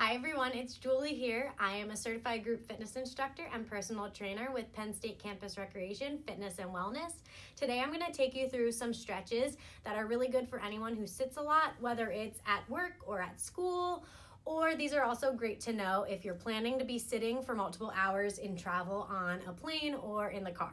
Hi everyone, it's Julie here. I am a certified group fitness instructor and personal trainer with Penn State Campus Recreation, Fitness and Wellness. Today I'm going to take you through some stretches that are really good for anyone who sits a lot, whether it's at work or at school, or these are also great to know if you're planning to be sitting for multiple hours in travel on a plane or in the car.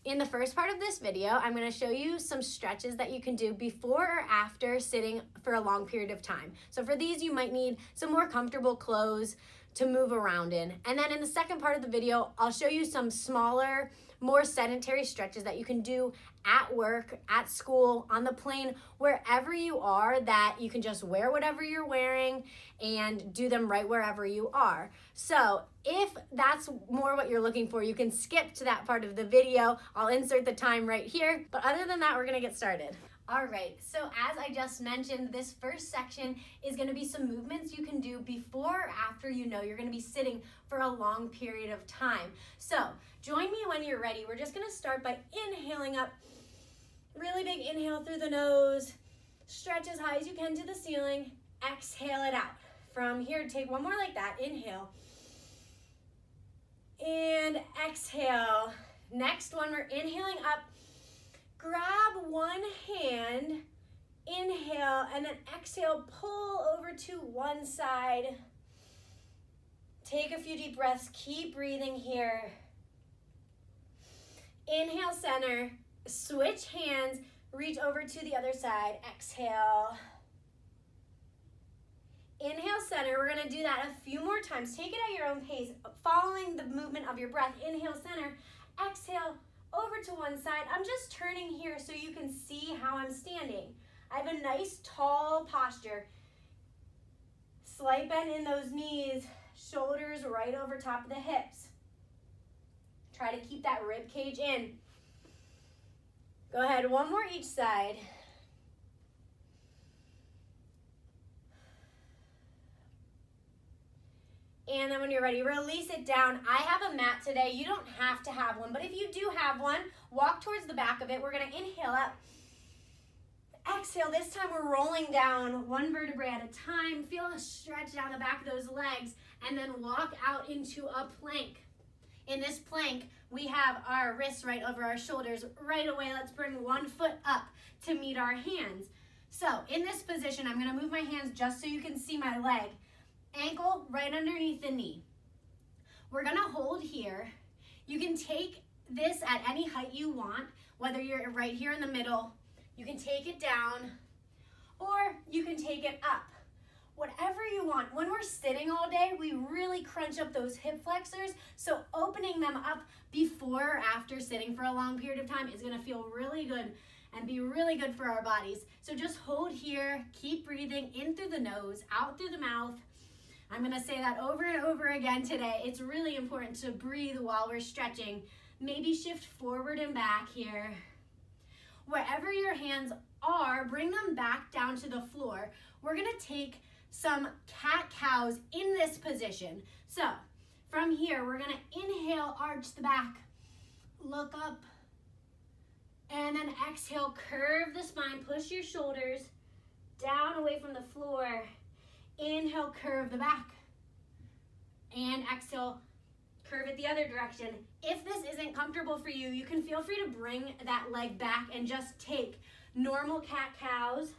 In the first part of this video, I'm going to show you some stretches that you can do before or after sitting for a long period of time. So for these, you might need some more comfortable clothes to move around in. And then in the second part of the video, I'll show you some smaller, more sedentary stretches that you can do at work, at school, on the plane, wherever you are, that you can just wear whatever you're wearing and do them right wherever you are. So if that's more what you're looking for, you can skip to that part of the video. I'll insert the time right here. But other than that, we're gonna get started. All right, so as I just mentioned, this first section is gonna be some movements you can do before or after you know you're gonna be sitting for a long period of time. So join me when you're ready. We're just gonna start by inhaling up, really big inhale through the nose, stretch as high as you can to the ceiling, exhale it out. From here, take one more like that, inhale, and exhale. Next one, we're inhaling up. Grab one hand, inhale, and then exhale, pull over to one side. Take a few deep breaths, keep breathing here. Inhale, center, switch hands, reach over to the other side, exhale. Inhale, center, we're gonna do that a few more times. Take it at your own pace, following the movement of your breath. Inhale, center, exhale, over to one side. I'm just turning here so you can see how I'm standing. I have a nice tall posture. Slight bend in those knees, shoulders right over top of the hips. Try to keep that rib cage in. Go ahead, one more each side. And then when you're ready, release it down. I have a mat today. You don't have to have one, but if you do have one, walk towards the back of it. We're gonna inhale up. Exhale, this time we're rolling down one vertebrae at a time. Feel a stretch down the back of those legs, and then walk out into a plank. In this plank, we have our wrists right over our shoulders. Right away, let's bring one foot up to meet our hands. So in this position, I'm gonna move my hands just so you can see my leg. Ankle right underneath the knee. We're gonna hold here. You can take this at any height you want, whether you're right here in the middle, you can take it down, or you can take it up. Whatever you want. When we're sitting all day, we really crunch up those hip flexors, so opening them up before or after sitting for a long period of time is gonna feel really good and be really good for our bodies. So just hold here, keep breathing in through the nose, out through the mouth. I'm gonna say that over and over again today. It's really important to breathe while we're stretching. Maybe shift forward and back here. Wherever your hands are, bring them back down to the floor. We're gonna take some cat-cows in this position. So from here, we're gonna inhale, arch the back, look up, and then exhale, curve the spine, push your shoulders down away from the floor. Inhale, curve the back, and exhale, curve it the other direction. If this isn't comfortable for you, you can feel free to bring that leg back and just take normal cat-cows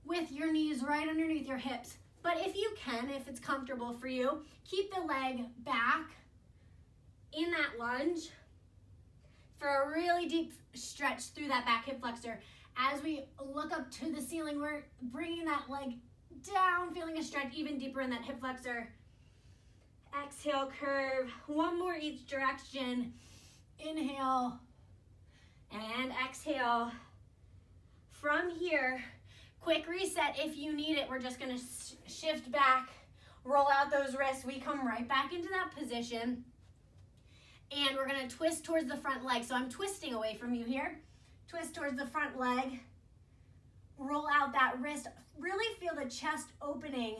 with your knees right underneath your hips. But if you can, if it's comfortable for you, keep the leg back in that lunge for a really deep stretch through that back hip flexor. As we look up to the ceiling, we're bringing that leg down, feeling a stretch even deeper in that hip flexor. Exhale, curve. One more each direction. Inhale and exhale. From here, quick reset if you need it. We're just gonna shift back, roll out those wrists. We come right back into that position. And we're gonna twist towards the front leg. So I'm twisting away from you here. Twist towards the front leg. Roll out that wrist. Really feel the chest opening.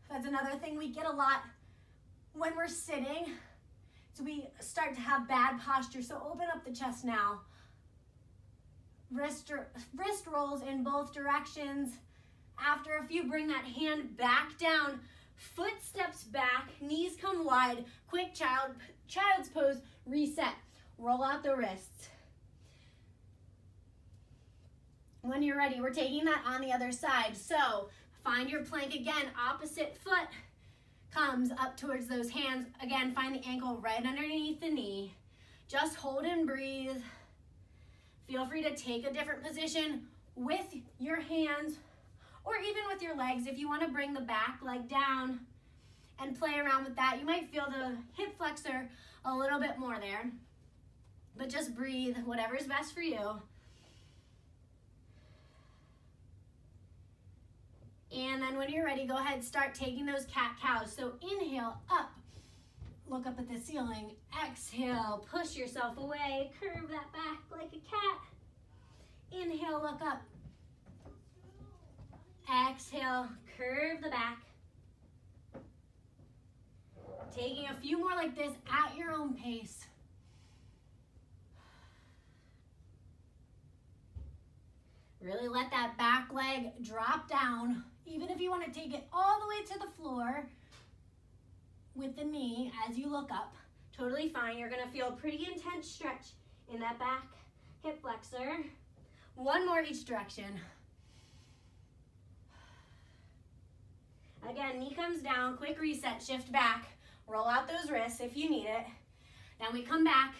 That's another thing we get a lot when we're sitting. So we start to have bad posture. So open up the chest now. Wrist rolls in both directions. After a few, bring that hand back down, foot steps back, knees come wide, quick child's pose, reset. Roll out the wrists. When you're ready, we're taking that on the other side. So find your plank again, opposite foot comes up towards those hands. Again, find the ankle right underneath the knee. Just hold and breathe. Feel free to take a different position with your hands or even with your legs. If you want to bring the back leg down and play around with that, you might feel the hip flexor a little bit more there. But just breathe, whatever's best for you. And then when you're ready, go ahead and start taking those cat-cows. So inhale, up, look up at the ceiling. Exhale, push yourself away, curve that back like a cat. Inhale, look up. Exhale, curve the back. Taking a few more like this at your own pace. Really let that back leg drop down. Even if you want to take it all the way to the floor with the knee as you look up, totally fine. You're going to feel a pretty intense stretch in that back hip flexor. One more each direction. Again, knee comes down, quick reset, shift back, roll out those wrists if you need it. Then we come back,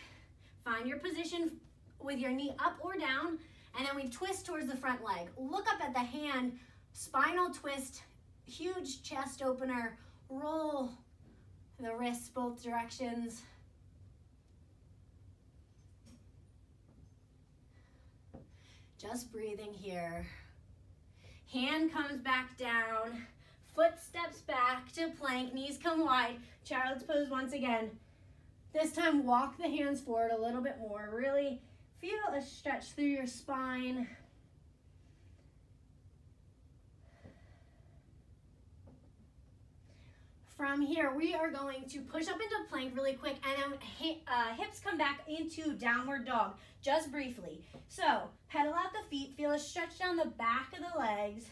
find your position with your knee up or down, and then we twist towards the front leg. Look up at the hand, spinal twist, huge chest opener, roll the wrists both directions. Just breathing here. Hand comes back down, foot steps back to plank, knees come wide, child's pose once again. This time walk the hands forward a little bit more. Really feel a stretch through your spine. From here, we are going to push up into plank really quick, and then hips come back into downward dog, just briefly. So, pedal out the feet, feel a stretch down the back of the legs.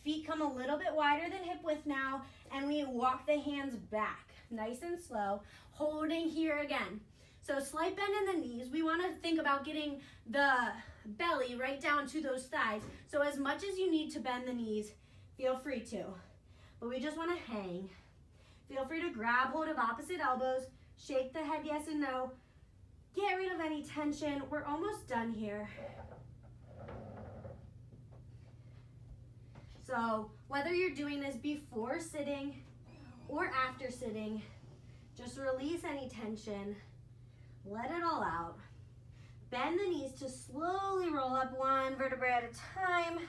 Feet come a little bit wider than hip width now, and we walk the hands back, nice and slow, holding here again. So slight bend in the knees. We want to think about getting the belly right down to those thighs. So as much as you need to bend the knees, feel free to. But we just want to hang. Feel free to grab hold of opposite elbows, shake the head yes and no, get rid of any tension. We're almost done here. So whether you're doing this before sitting or after sitting, just release any tension. Let it all out. Bend the knees to slowly roll up one vertebrae at a time.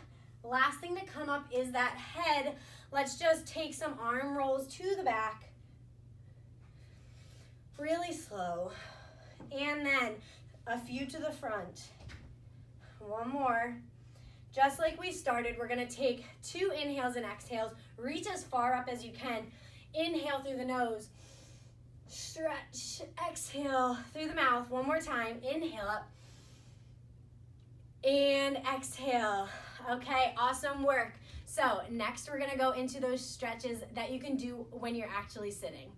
Last thing to come up is that head. Let's just take some arm rolls to the back. Really slow. And then a few to the front. One more. Just like we started, we're gonna take 2 inhales and exhales. Reach as far up as you can. Inhale through the nose. Stretch, exhale through the mouth. One more time. Inhale up. And exhale. Okay, awesome work. So next we're gonna go into those stretches that you can do when you're actually sitting.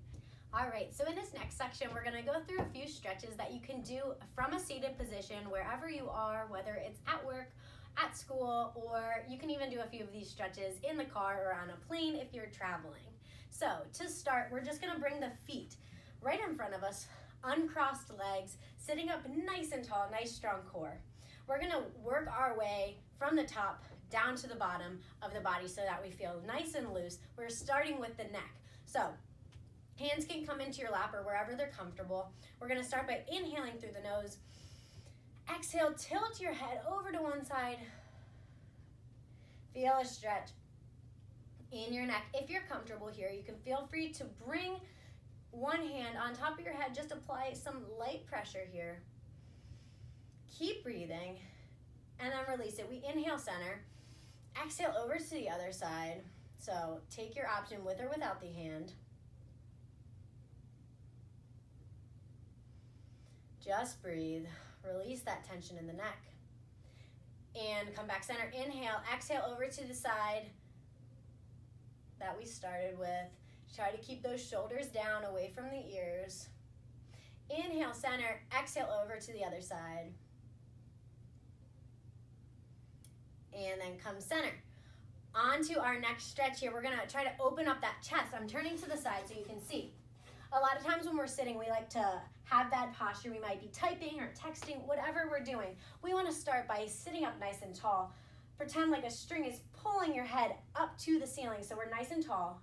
All right, so in this next section, we're gonna go through a few stretches that you can do from a seated position wherever you are, whether it's at work, at school, or you can even do a few of these stretches in the car or on a plane if you're traveling. So to start, we're just gonna bring the feet right in front of us, uncrossed legs, sitting up nice and tall, nice strong core. We're gonna work our way from the top down to the bottom of the body so that we feel nice and loose. We're starting with the neck. So hands can come into your lap or wherever they're comfortable. We're gonna start by inhaling through the nose. Exhale, tilt your head over to one side. Feel a stretch in your neck. If you're comfortable here, you can feel free to bring one hand on top of your head. Just apply some light pressure here. Keep breathing and then release it. We inhale center. Exhale over to the other side. So take your option with or without the hand. Just breathe. Release that tension in the neck. And come back center. Inhale, exhale over to the side that we started with. Try to keep those shoulders down, away from the ears. Inhale, center, exhale over to the other side. And then come center. On to our next stretch here. We're gonna try to open up that chest. I'm turning to the side so you can see. A lot of times when we're sitting, we like to have bad posture. We might be typing or texting, whatever we're doing. We wanna start by sitting up nice and tall. Pretend like a string is pulling your head up to the ceiling, so we're nice and tall.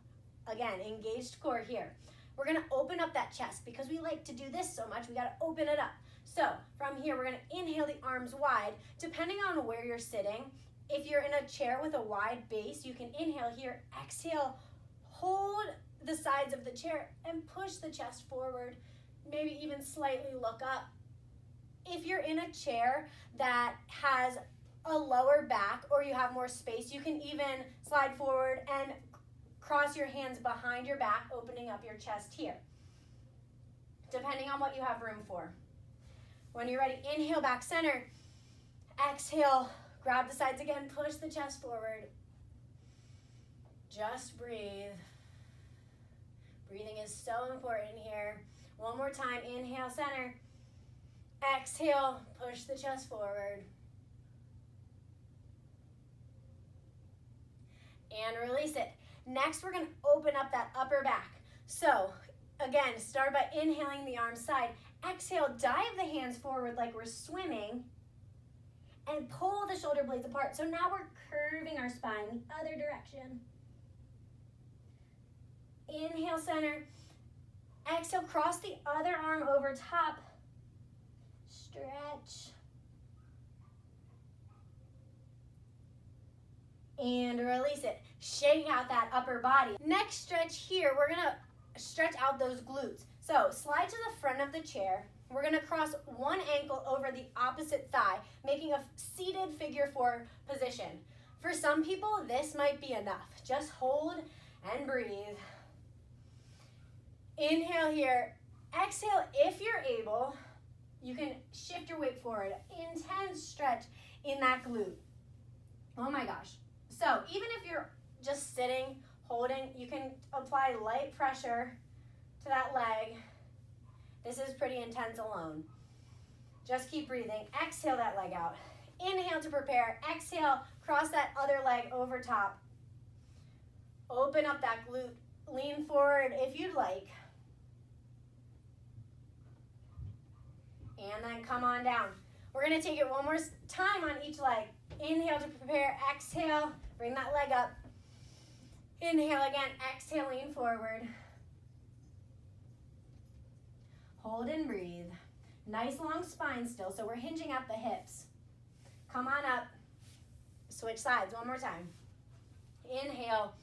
Again, engaged core here. We're gonna open up that chest. Because we like to do this so much, we gotta open it up. So from here, we're gonna inhale the arms wide. Depending on where you're sitting, if you're in a chair with a wide base, you can inhale here, exhale, hold the sides of the chair and push the chest forward, maybe even slightly look up. If you're in a chair that has a lower back or you have more space, you can even slide forward and cross your hands behind your back, opening up your chest here, depending on what you have room for. When you're ready, inhale back center, exhale, grab the sides again, push the chest forward. Just breathe. Breathing is so important here. One more time, inhale center, exhale, push the chest forward. And release it. Next, we're gonna open up that upper back. So, again, start by inhaling the arms side. Exhale, dive the hands forward like we're swimming and pull the shoulder blades apart. So now we're curving our spine the other direction. Inhale, center. Exhale, cross the other arm over top. Stretch. And release it. Shake out that upper body. Next stretch here, we're gonna stretch out those glutes. So slide to the front of the chair. We're gonna cross one ankle over the opposite thigh, making a seated figure 4 position. For some people, this might be enough. Just hold and breathe. Inhale here. Exhale, if you're able, you can shift your weight forward. Intense stretch in that glute. Oh my gosh. So even if you're just sitting, holding, you can apply light pressure to that leg. This is pretty intense alone. Just keep breathing. Exhale that leg out. Inhale to prepare. Exhale, cross that other leg over top. Open up that glute. Lean forward if you'd like. And then come on down. We're gonna take it one more time on each leg. Inhale to prepare. Exhale, bring that leg up. Inhale again. Exhale, lean forward. Hold and breathe. Nice long spine still, so we're hinging at the hips. Come on up. Switch sides one more time. Inhale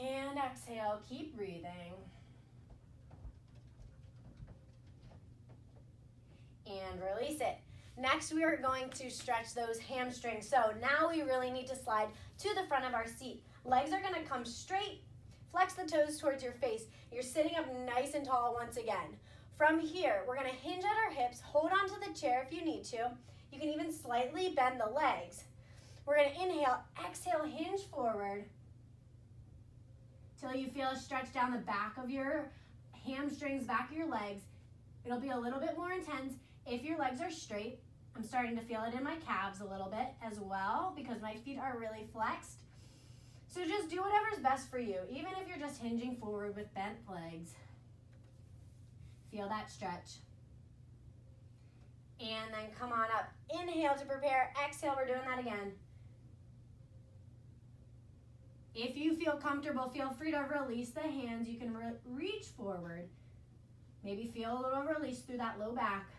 and exhale. Keep breathing. And release it. Next, we are going to stretch those hamstrings. So now we really need to slide to the front of our seat. Legs are gonna come straight. Flex the toes towards your face. You're sitting up nice and tall once again. From here, we're gonna hinge at our hips. Hold on to the chair if you need to. You can even slightly bend the legs. We're gonna inhale, exhale, hinge forward till you feel a stretch down the back of your hamstrings, back of your legs. It'll be a little bit more intense if your legs are straight. I'm starting to feel it in my calves a little bit as well because my feet are really flexed. So just do whatever's best for you, even if you're just hinging forward with bent legs. Feel that stretch. And then come on up. Inhale to prepare. Exhale, we're doing that again. If you feel comfortable, feel free to release the hands. You can reach forward. Maybe feel a little release through that low back.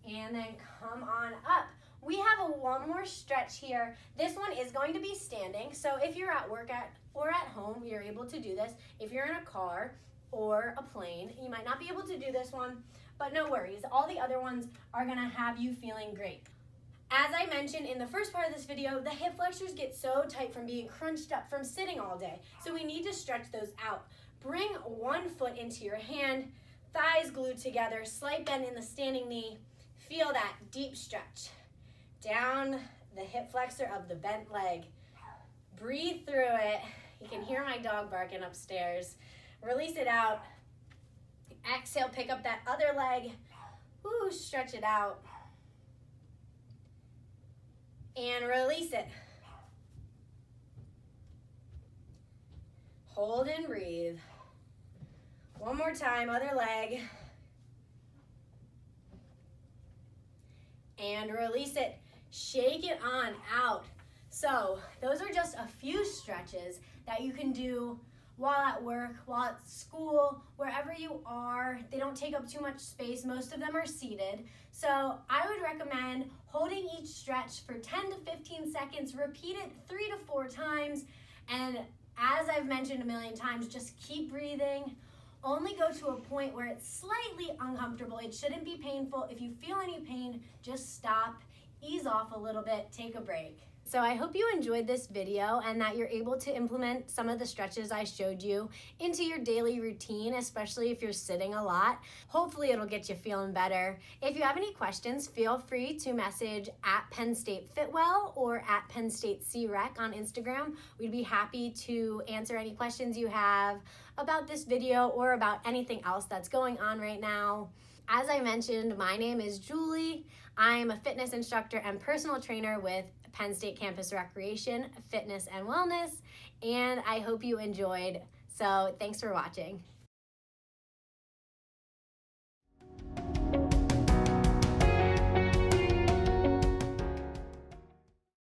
And then come on up. We have one more stretch here. This one is going to be standing. So if you're at work or at home, you're able to do this. If you're in a car or a plane, you might not be able to do this one, but no worries. All the other ones are gonna have you feeling great. As I mentioned in the first part of this video, the hip flexors get so tight from being crunched up from sitting all day. So we need to stretch those out. Bring one foot into your hand, thighs glued together, slight bend in the standing knee. Feel that deep stretch down the hip flexor of the bent leg. Breathe through it. You can hear my dog barking upstairs. Release it out. Exhale, pick up that other leg. Woo, stretch it out. And release it. Hold and breathe. One more time, other leg. And release it. Shake it on out. So those are just a few stretches that you can do while at work, while at school, wherever you are. They don't take up too much space. Most of them are seated. So I would recommend holding each stretch for 10 to 15 seconds. Repeat it 3 to 4 times. And as I've mentioned a million times, just keep breathing. Only go to a point where it's slightly uncomfortable. It shouldn't be painful. If you feel any pain, just stop, ease off a little bit, take a break. So I hope you enjoyed this video and that you're able to implement some of the stretches I showed you into your daily routine, especially if you're sitting a lot. Hopefully it'll get you feeling better. If you have any questions, feel free to message at Penn State Fitwell or at Penn State CREC on Instagram. We'd be happy to answer any questions you have about this video or about anything else that's going on right now. As I mentioned, my name is Julie. I'm a fitness instructor and personal trainer with Penn State Campus Recreation, Fitness and Wellness, and I hope you enjoyed. So thanks for watching.